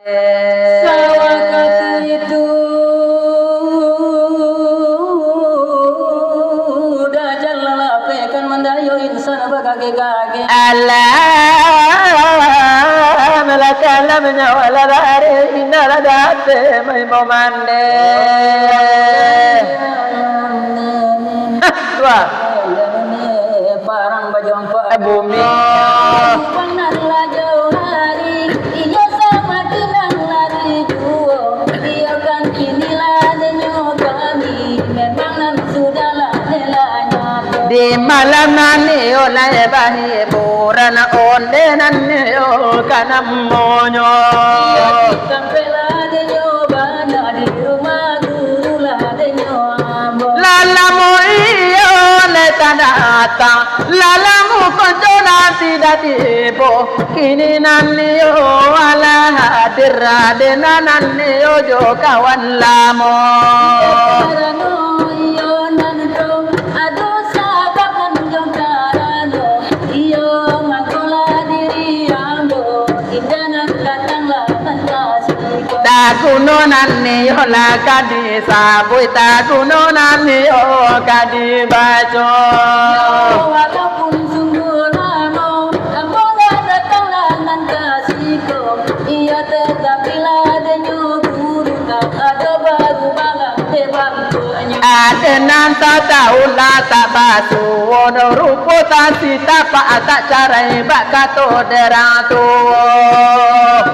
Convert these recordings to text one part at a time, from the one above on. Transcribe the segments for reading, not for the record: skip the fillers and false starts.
Sawakatu itu dajal lalapekan mandayo insan bagage-gage Allah melakalamnya wala dari inna ladate mai momande dua parang bajong bumi pangan lajau hari iya sama kinang lari juo iya kan inilah denyo kami memang nan sudahlah nelanya di malam nani oleh bahi burana onde nani o kanam monyo kampela denyo bana di rumah guru lah denyo ambo lalamu iyo le tanata lalamu konjona tidak tibo kini nani o ala hadirra de nani o jo kawan lamo karano iyo nanto ado sabab nanjong karano iyo makola diri ambo indanan datanglah kasihku takuno nani o la kadi sabui takuno nani o kadi baco walaupun sungguh lama ambolah datanglah nan kasihku iya tetapilah denyo guru tak ada baru balang tebangkuanyo adenan tak tahu lah tak basuh wono rupo tak sita pak tak carai bak kato deratu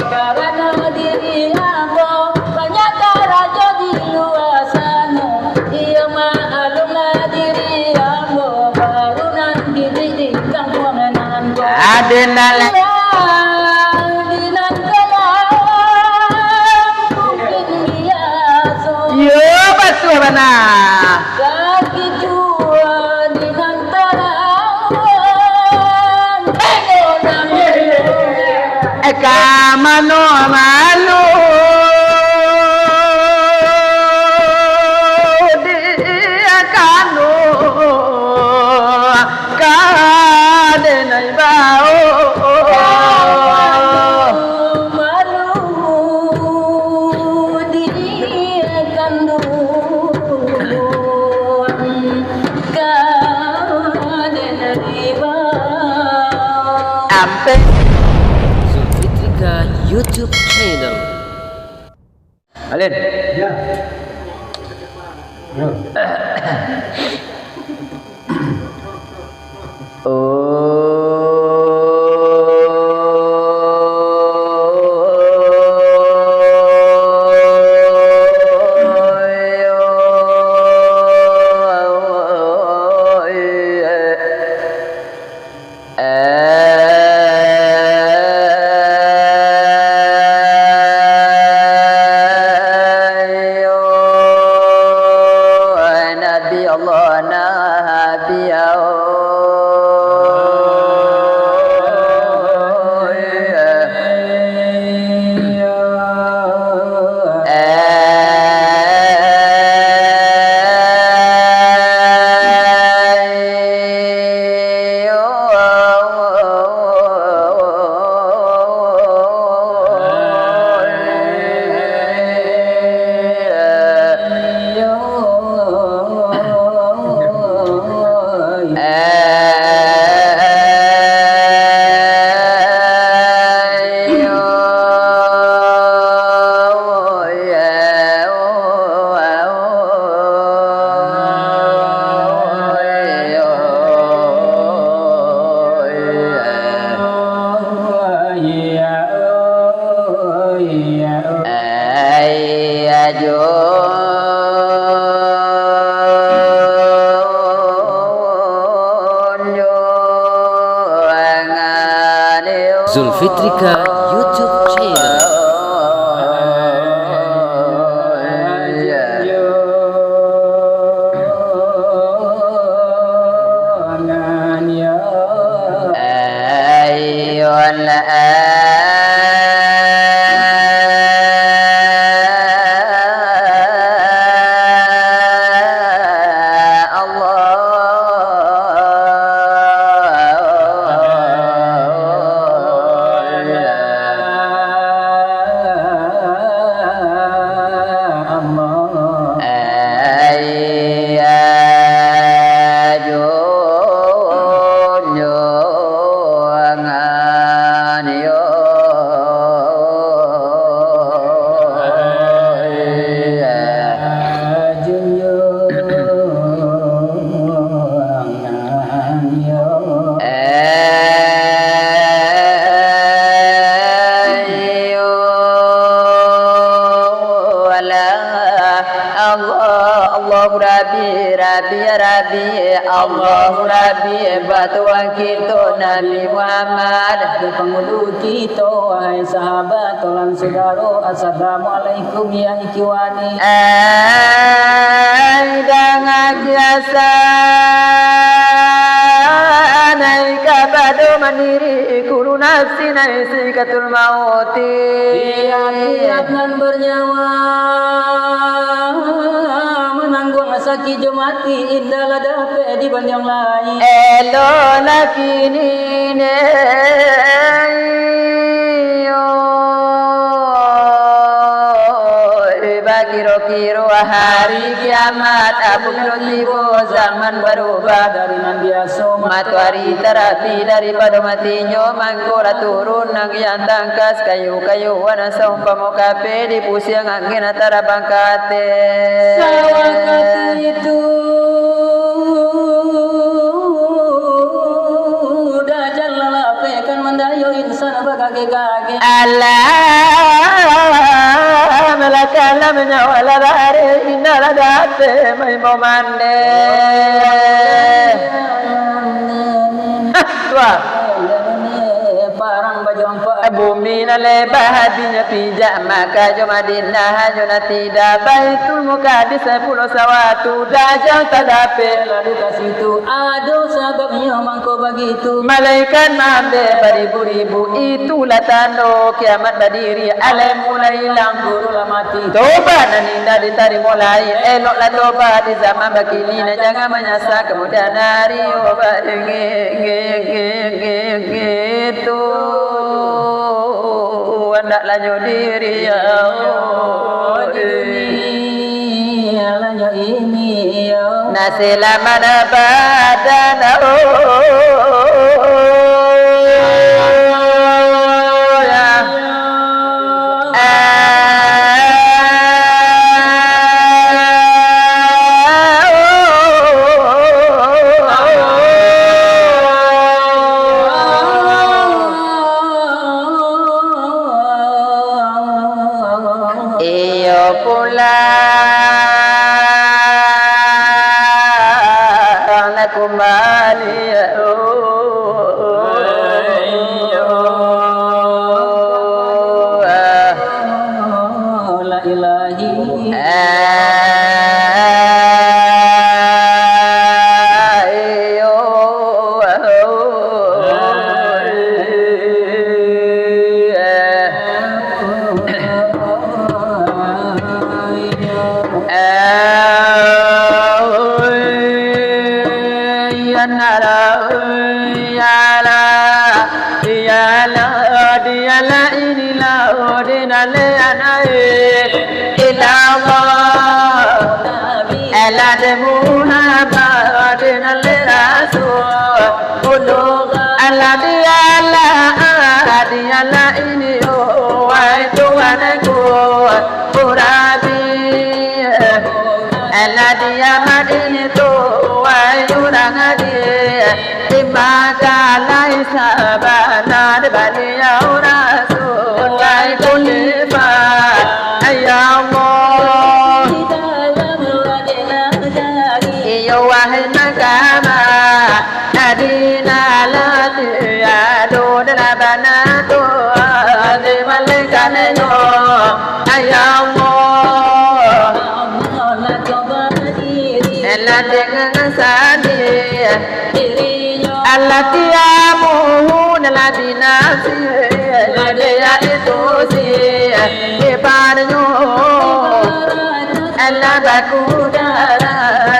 karena diri ambo banyak raja di luar sana iya maklumlah diri ambo baru nan diri di kampungan ambo adenan dinan kelam mungkin biasa yo betul benar kaki tua dinan terang kamano malu dia kanu kadenai bau malu dia kandungan kaden riba ampe Zulfitrika YouTube channel. Alin Ya. Ya. Nabi Allah Nabi Zulfitrika YouTube channel. Allah Rabbi ya Rabbi Allahu Rabbi Batuan kita Nabi Muhammad Pengudu kita wahai sahabat tolan saudara assalamualaikum ya ikhwani dengan biasa naik pada mandiri kulu nafsi naik sikatul mauti tiap-tiap nan bernyawa menanggung sakit jemati indah dapat dibanding lain elo lakini ne kiro-kiro hari kiamat Abu tibo zaman berubah dari nan biasa matahari terapi daripada matinya mangkula turun nang yang tangkas kayu-kayu wana saumpama kape di pusing angin antara bangkate sawakati itu dajal lalapekan mendayo insan bagage-gage Kalamnya wala dari inala date mai momande tua parang bajong bumi na lebah hadinya pijak maka jomadinah hajuna tidak baitul muqaddis pulau sawatu dajal tadape lalu kasitu aduh sebabnya mangko begitu malaikat mambe beribu-ribu itulah tanda kiamat berdiri alam mulai hilang guru lah mati tobat dan indah ditarik mulai eloklah tobat di zaman begini jangan menyesal kemudian hari obat gitu hendaklah diri ya Allah ini ya nasilah mana badan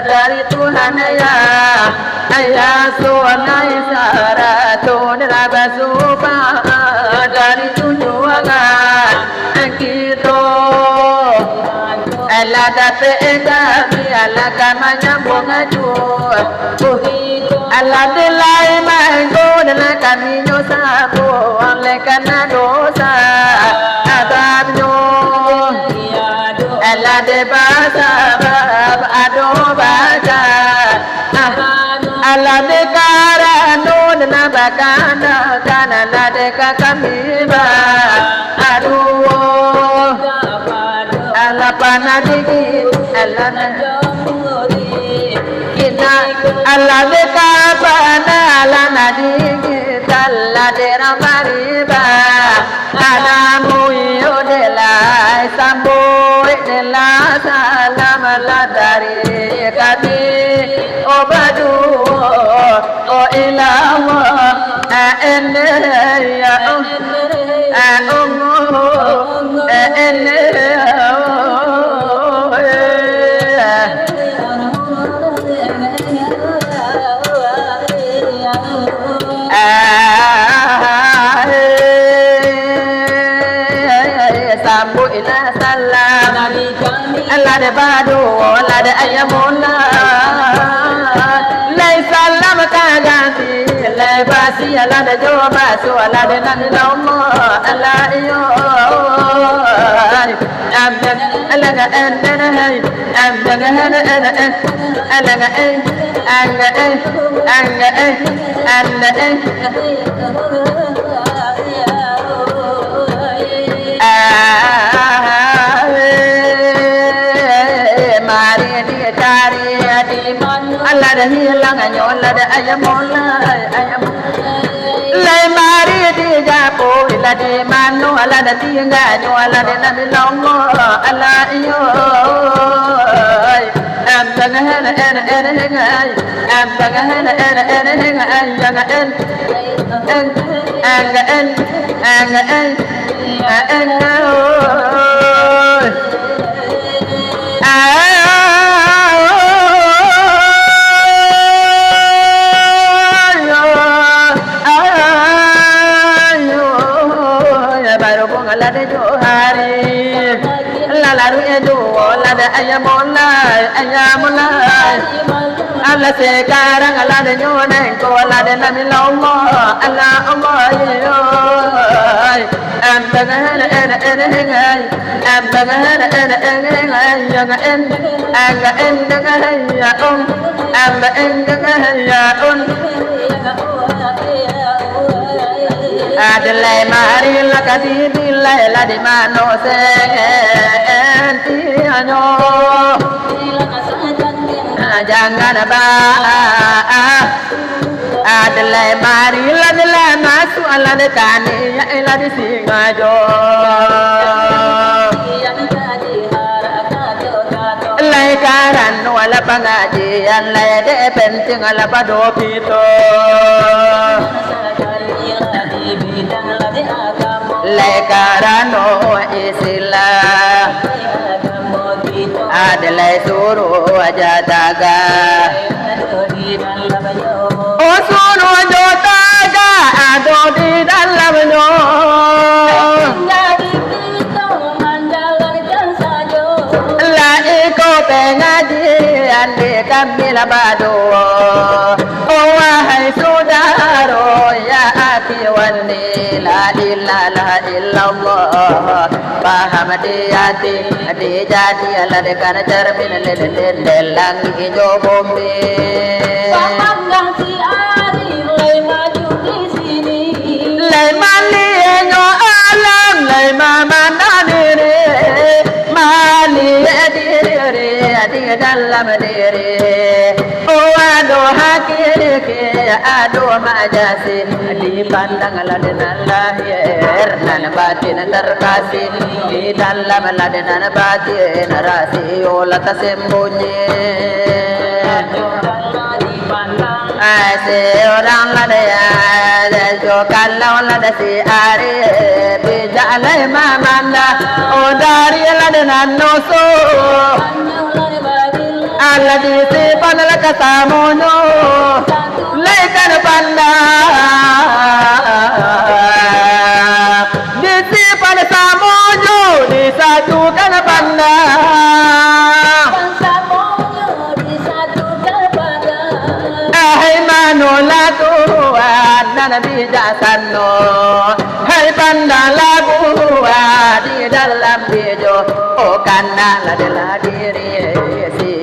dari Tuhan ya ayah suanai saratun rabasupa dari tujuan kita Allah dapat kami Allah kamanya bunga jual Allah delai mangko dalam kami dosa oleh karena dosa adabnya Allah debasa bab ado baca Allah dekarano nabakana kana la deka kami ba aduh Allah panadiki Allah najamuri Allah de kapana lana digi talla de ramariba anamu yo de la sambo de la salam la dari kati obadu o ilawa ene ya ene sambu ila salam Allah de badu Allah de ayamuna lay salam ka ganti lay basi Allah de joba so Allah de nan lomo Allah yo amda Allah ga enden hay amda ga hana ana Allah ga anga mari dia cari di mana Allah dah hilang Allah dah ayamola lai mari dia japo Allah di mana Allah dah tinggal Allah dah nabi longo Allah iyo am tangan baru bunga de johari la laru edo la de ayamola Allah sekarang Allah de nyone ko Allah de nami lomo Allah yo am tangan am tangan Adlai mari la kadidi la di mano senti anyo jangan ba adlai mari la de la masu ala de tani la di singajo lai karan wala pengajian lai de penting ala pado pito Lekarano isilah Adalai suruh aja daga Oh suruh aja daga Ado di dalamnya La iko pengajian di kami labado Oh wahai saudara ya hati wani La ilaha illallah Paham di hati Di jadi Allah dekan cermin Lelang hijau bumi Pemanggang si Ari mulai maju di sini Lai mali enyo alam Lai mamana diri Mali diri Di dalam diri Oh aduh hakir aduh majasi dipandang ladenan lahir dan batin terkasih di dalam ladenan batin rasio lata sembunyi seorang ladaya kalau lada si ari bijalai mamanda oh dari ladenan nusu Allah disipan lakasamunyo Laikan panda Disipan samunyo Disatukan panda Hai manola tuan Dan bijaksana Hai panda labuan Di dalam bijo Oh karena adalah diri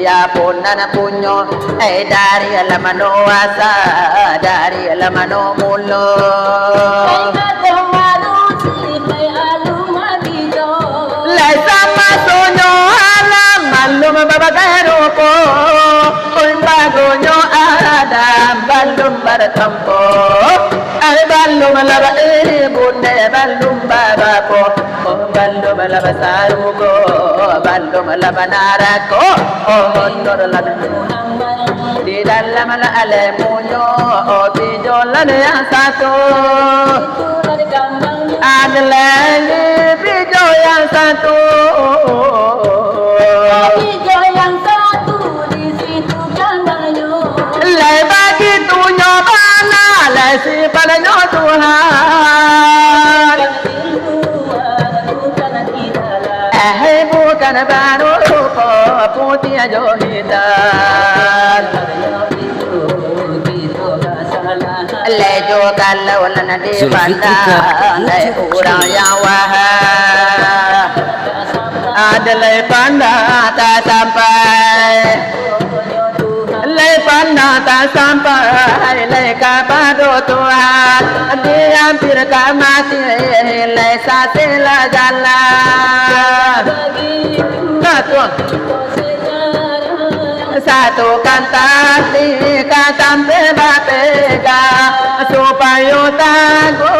Siapun anak punyo dari alamano asa dari alamano mulo Lai sama sonyo alam malum babagaro ko Ul bagonyo dam balum baratampo ay balum laba bunde balum baba ko balum laba saruko balum laba narako nor laba di dalam alamunyo bijo lane yang satu adalah bijo yang satu Hijau yang satu di situ kandangnya. lai bagi tunyo mana lai si panyo Tuhan Bukan kita lah. bukan baru putih johidan lejo kalau lana di Zulfitrika, lai YouTube urang channel. yang wahai adalah pandang tak sampai lai pandang tak sampai lai kepada Tuhan dia hampir mati lai satilah jalan satu kata kata bebega supaya tahu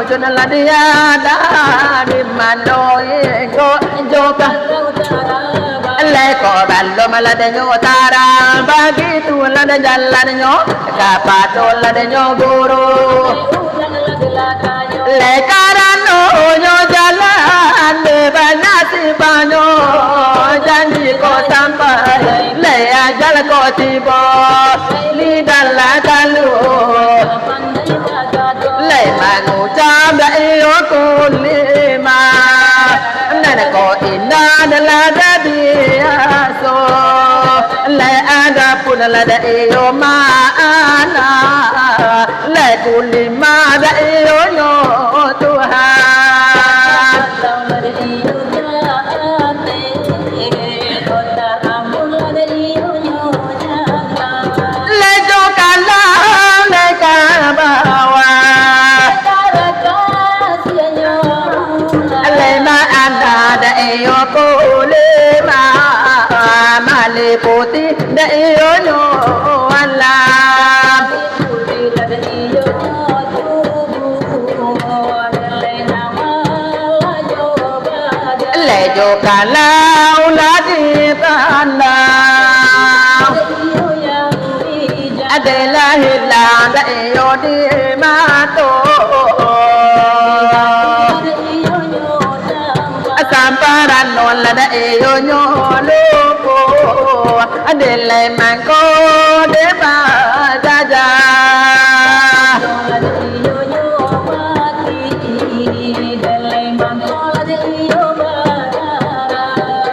ujung dia dari mana ego joka leko ballo maladenyo tara begitu lada jalannya kapato ladenyo guru lekarano yo jalan banyak banyo janji ko sampai le ajal ko tiba lidan la kalu le mengucap dayo kulima nana ko inna dalada biaso le ada pun lada iyo maana le kulima dayo yo Tuhan lejo kalam le kabawa lema anda da iyo kulima mali putih da iyo no alam lejo kalau lagi pandang adalah hilang da iyo di mato samparan non la da iyo nyolupo adalah mangko de ba jaja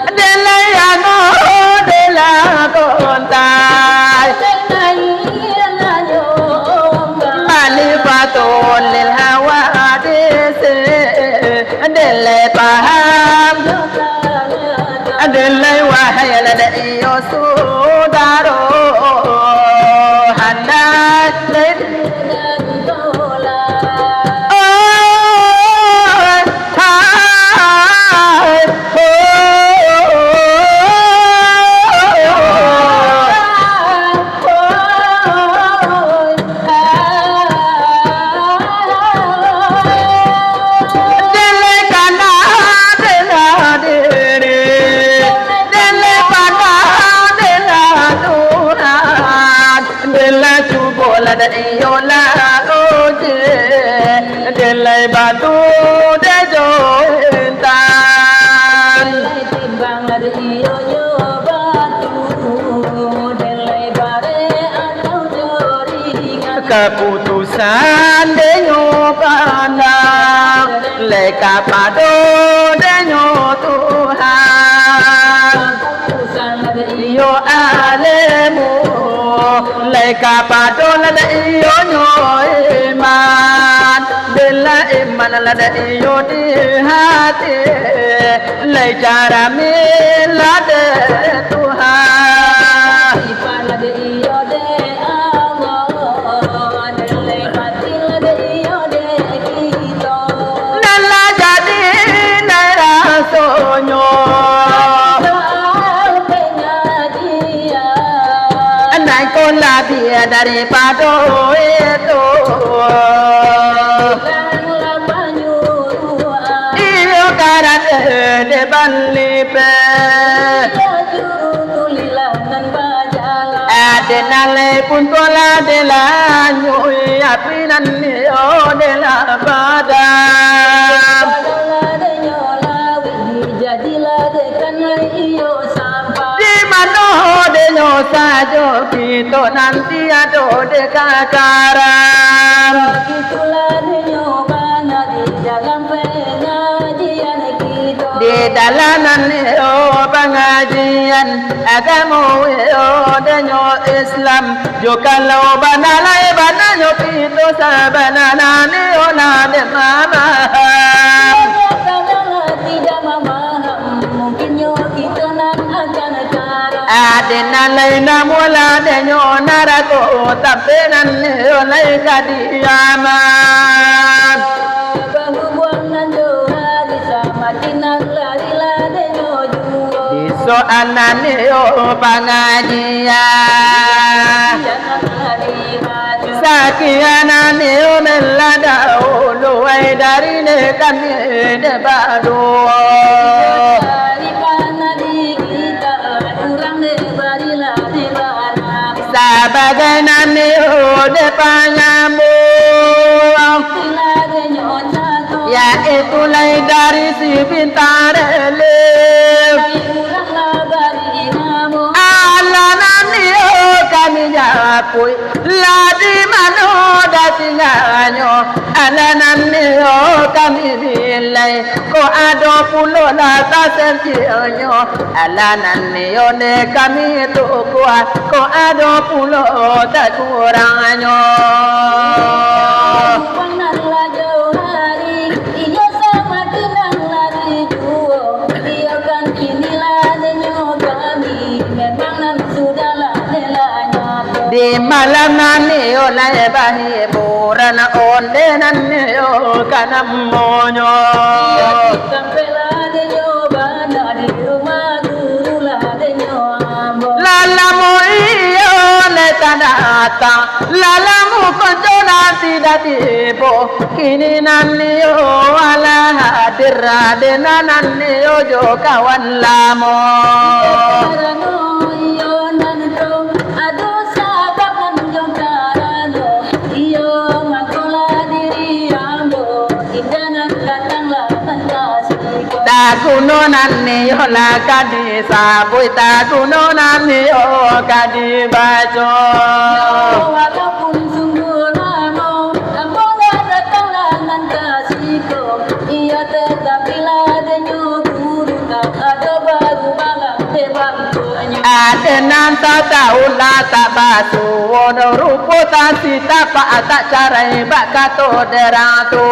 adalah ano de la kontai Alifatun lil hawadis adalah paham adalah wahai lada iyo sudaro handat lada iyo la oje delai batu de jointan Timbang ada iyo yo batu, delai bare atau joringan. keputusan de nyopandang leka pado de Tuhan Keputusan ada iyo alemu leka pado lada iyo iman bela iman lada iyo di hati le cara milade Tuhan Ipala de iyo de Allah, delai mati de iyo de kita. nala jadi nara sonyo Soal penyajian, anai kola dia daripada itu iyo karat de balipe adenale puntola de la nyui apinan yo de la badam di mano de no sajo kita nanti ado de kakaram di dalanan yo pengajian agama yo denyo Islam yo kalau banalai bananyo itu sabanana ni ona de mama adenalai namula denyo narako tapenan yo lai kadiaman soalan yo pengajian sakianan yo melada luai dari kami de baru sabaganan yo de panyambung ya itulah dari si bintang relif kami nyapui ladi mano datinganyo alananyo kami bilai ko ado pulo la tasentionyo alananyo ne kami tukua ko ado pulo takuranyo di malam nani oleh bahi buran onde nani o kanam monyo lalamu iyo le tanata lalamu konjona tidak tibo kini nani o ala hadirra de nani o jo kawan lamo takunonan ni yola kadi sabui takunonan ni yo kadi bajo walaupun sungguh lama kamu datang dengan kasihku ia tetap bila denyo guru tak ada baru balang tebangnya adenan tak tahu lah tak basu wono rupo tak sita pak tak carai bak kato deratu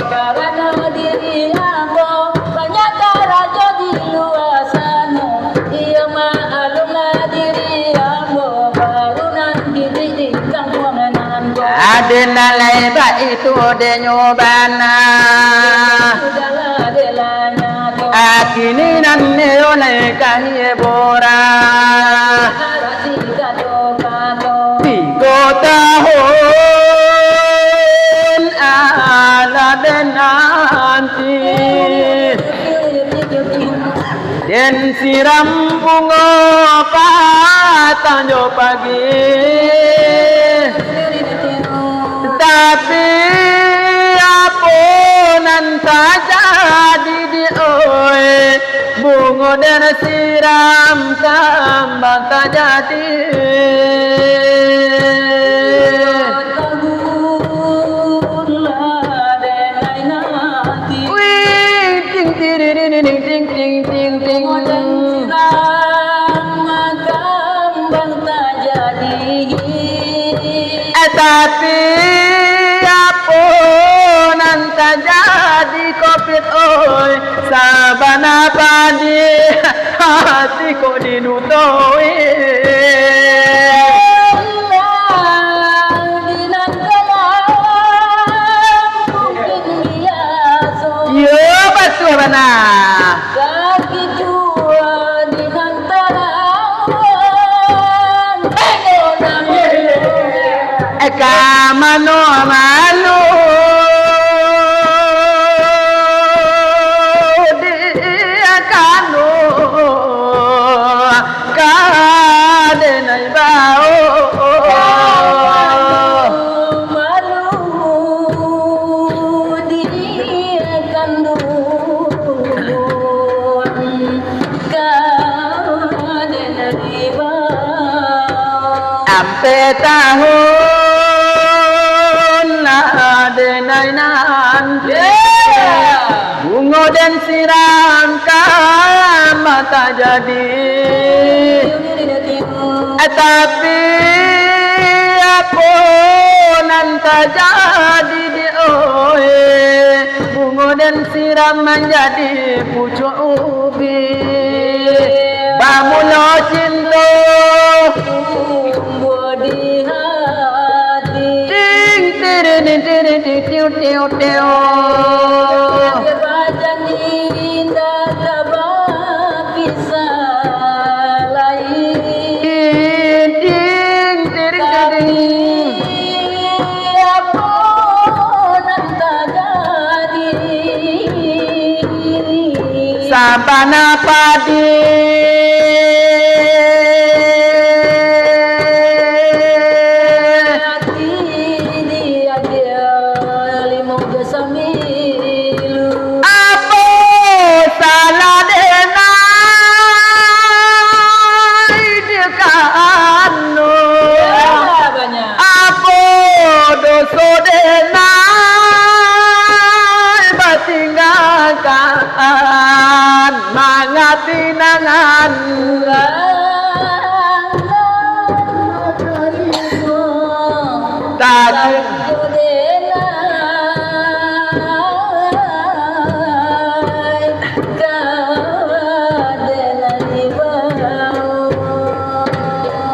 karena diri ambo banyak raja di luar sana ia maklumlah diri ambo baru nanti di kampungan ambo adenalai bak itu denyobana sudahlah delanya akini nanne oleh kahie bora tiga tahun ala benanti dan siram bunga patanjo pagi tapi apunan terjadi di oi bunga dan siram kambang terjadi tapi apunan terjadi covid oi sabana padi hatiku dinutoi yo betul benar kaki jua di antara kamano malu dia kanu kadenai bao malu dia kandung kaden riba ampe tahun ladenai nanti bungo dan siram mata jadi tapi apa nanti jadi di bungo dan siram menjadi pucuk ubi bamulo cinta tumbuh di hati ting tirin tirin tiu tiu tiu kerajaan indah tabah kisah lain ting tirin tapi tirin apa nanti jadi sabana padi hati dia limo gesamilu apa salah denai dia kanu banyak apa dosa denai batinggalkan mangatinangan tadi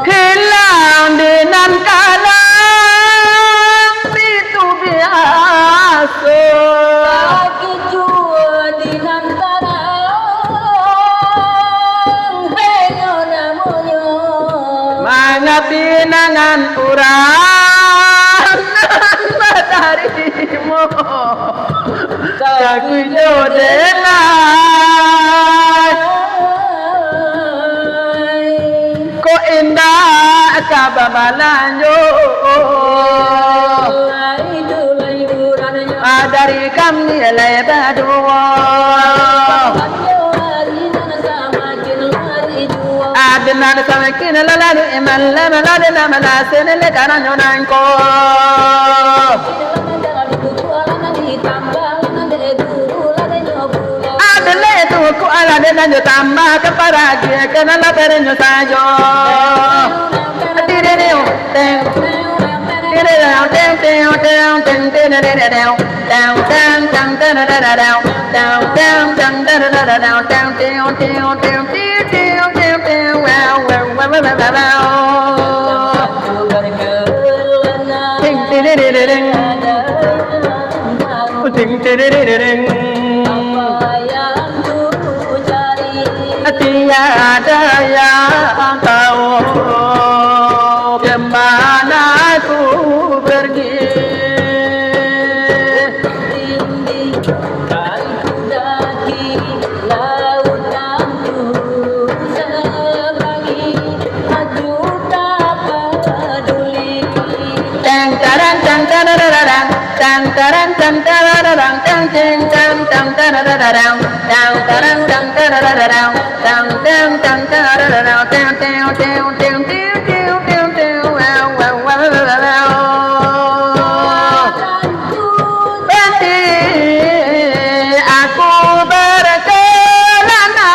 hilang dengan kalang itu biasa mangatinangan urang mataharimu Aku jodenai Ko indah kababalanyo Dari kami lebadua Adnan samakin lalalu iman lama ladana malasin lekaranyo nangko Adle tu ku ala denanyo tambah keparagi kena laperenyo sajo Direu teng Direu teng teng teng teng teng teng down down down down down down down down down down down down down down wow wow wow wow wow ting ting ting ting ting ting tiada yang tahu kemana ku pergi Tang tarang tang tararang tang ting tang tang tararang tang tarang tang tararang tang tang tang tararang tang tang tang tang tang tang tang wow wow wow wow Berhenti aku berkelana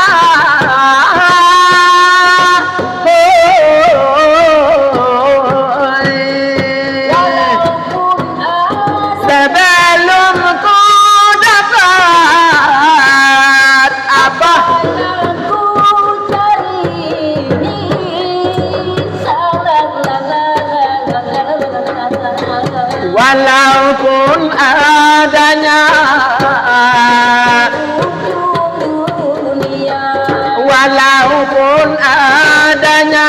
Sebelum ku dapat apa walaupun adanya walaupun adanya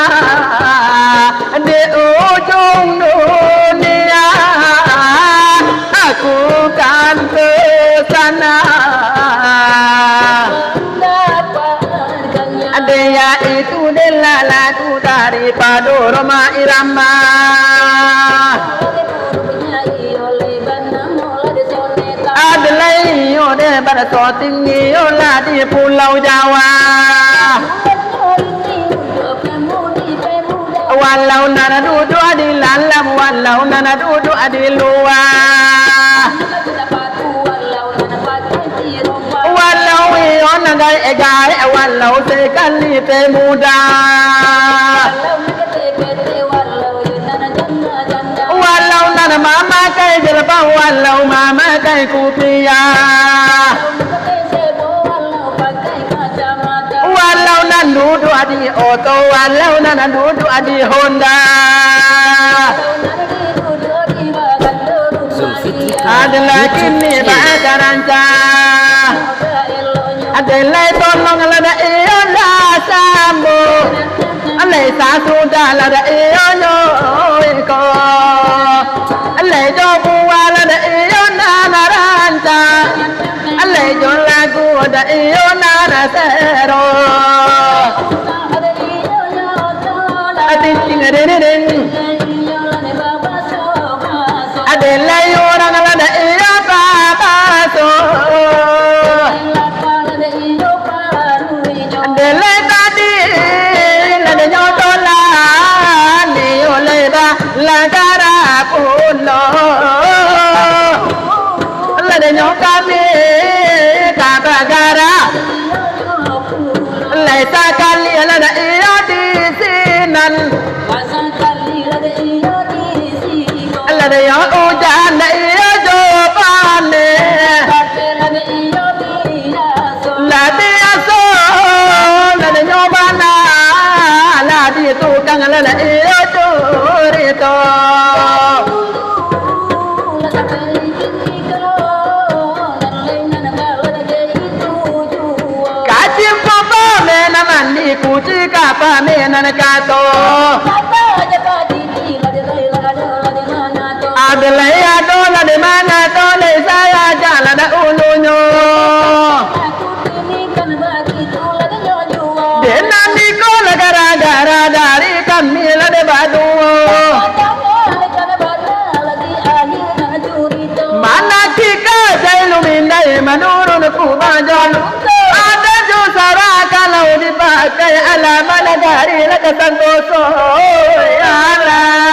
di ujung dunia Maria itu delala tu dari padu Roma Irama. Adalai yo de baraso tinggi yo la di Pulau Jawa. Walau nana duduk di dalam, walau nana duduk di luar. Walau iyo nagai egai, walau sekali pemuda. Walau nana mama kai jelpa, walau mama kai kupia. Walau nan duduk di auto, walau nan duduk di Honda. Adalah kini bakaranca. Adalah tolong lada iyo la sambo. Alai sudah lada iyo iko. Alai jo buwa lada iyo naranca. Alai jo lagu da iyo narasero. Atin tingadeng. Adelai orang lada iyo papaso. Adelai tadi lada nyotola ni oleda lagara pulo. Lada nyokami kabagara. Laisa kali lada iyo di sinan. Lada yo ujan da iyo jopane. Lada aso lada nyobana. Lada tukang lada iyo curito. Kacim papa mena mandi kuci kapa mena kato. Adalai ado la de mana to le saya jalan da ulunyo. Denani ko la gara dari kami la de badu. Mana kika jailu mindai manurun kubajan. Ada jo sara kalau dipakai ala mana dari la kesantoso ya Allah.